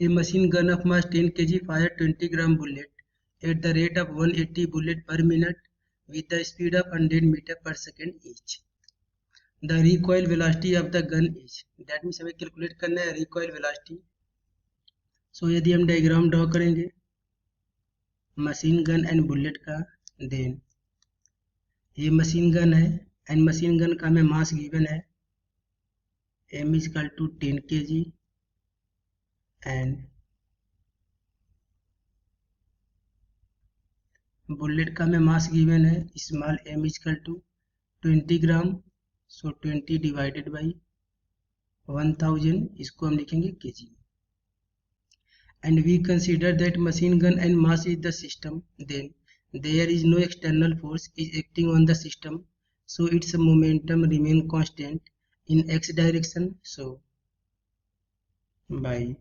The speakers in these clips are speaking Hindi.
A machine gun of mass 10 kg fire 20 gram bullet at the rate of 180 bullet per minute with the speed of 100 meter per second each. The recoil velocity of the gun is, that means हमें कैलकुलेट करना है recoil velocity. So यदि हम डायग्राम ड्रॉ करेंगे मशीन गन एंड बुलेट का, देन ये मशीन गन है एंड मशीन गन का हमें मास गिवन है m is equal to 10 kg and bullet का हमें मास गिवन है small m is equal to 20 gram. So 20 divided by 1000, इसको हम लिखेंगे kg. And we consider that machine gun and mass is the system, then there is no external force is acting on the system, so its momentum remain constant in x direction. So by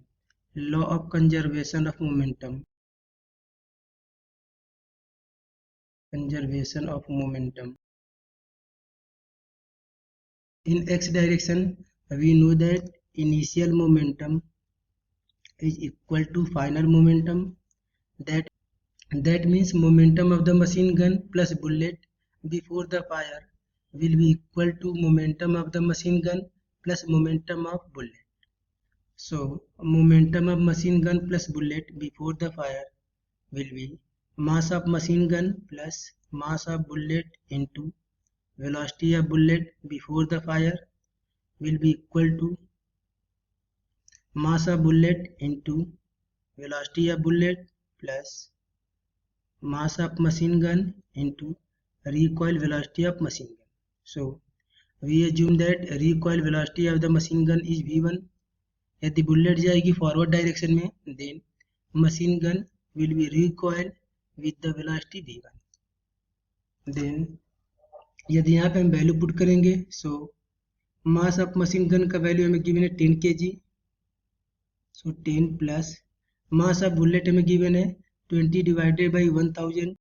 law of conservation of momentum, in x direction, we know that initial momentum is equal to final momentum. That means momentum of the machine gun plus bullet before the fire will be equal to momentum of the machine gun plus momentum of bullet. So momentum of machine gun plus bullet before the fire will be mass of machine gun plus mass of bullet into velocity of bullet before the fire will be equal to mass of bullet into velocity of bullet plus mass of machine gun into recoil velocity of machine gun. So we assume that recoil velocity of the machine gun is v1. यदि बुलेट जाएगी फॉरवर्ड डायरेक्शन में, then machine gun will be recoil with the velocity v1. Then यदि यहाँ पे हम वैल्यू पुट करेंगे, so mass of machine gun का वैल्यू हमें गिवन है 10 kg. So 10 plus mass of bullet हमें गिवन है 20 divided by 1000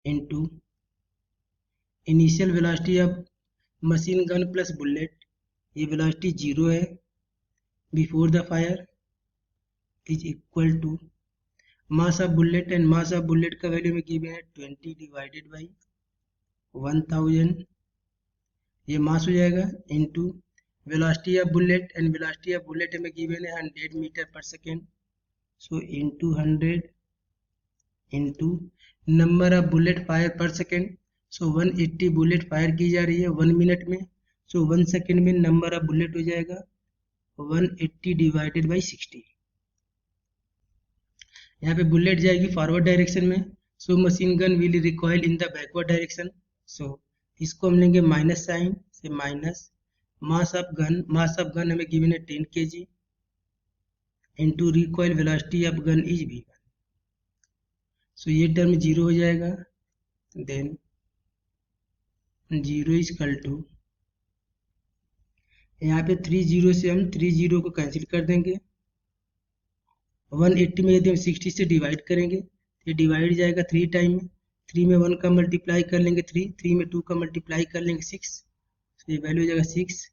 into initial velocity of machine gun plus bullet, ये वेलोसिटी 0 है before the fire, is equal to mass of bullet and mass of bullet का वैल्यू हमें गिवन है 20 डिवाइडेड बाई 1000, ये मास हो जाएगा into velocity of bullet and velocity of bullet हमें गिवन है 100 मीटर पर second. So into 100 into number of bullet fire पर सेकेंड. सो 180 बुलेट फायर की जा रही है 1 मिनट में. सो 1 सेकेंड में नंबर ऑफ बुलेट हो जाएगा 180 डिवाइडेड बाई 60. यहाँ पे बुलेट जाएगी फॉरवर्ड डायरेक्शन में, so machine gun will recoil in the backward direction. So इसको हम लेंगे माइनस साइन से माइनस मास ऑफ गन हमें गिवन है 10 kg into recoil velocity of gun is v1. So ये टर्म 0 हो जाएगा. देन 0 इज इक्वल टू, यहाँ पे 30 से हम 30 को कैंसिल कर देंगे. 180 में यदि हम 60 से डिवाइड करेंगे तो ये डिवाइड जाएगा 3 टाइम में. 3 में 1 का मल्टीप्लाई कर लेंगे 3 में 2 का मल्टीप्लाई कर लेंगे 6. तो ये वैल्यू हो जाएगा 6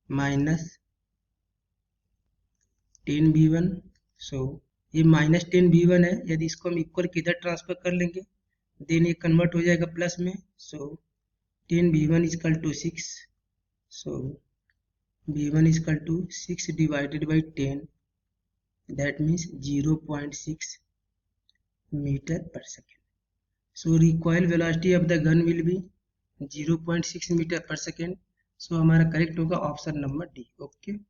माइनस 10v1. सो ये माइनस 10v1 है. यदि इसको हम इक्वल किधर ट्रांसफर कर लेंगे, देन ये कन्वर्ट हो जाएगा प्लस में. So 10v1 is equal to 6. So v1 is equal to 6 divided by 10, that means 0.6 meter per second. So recoil velocity of the gun will be 0.6 meter per second. So हमारा करेक्ट होगा ऑप्शन नंबर डी. ओके.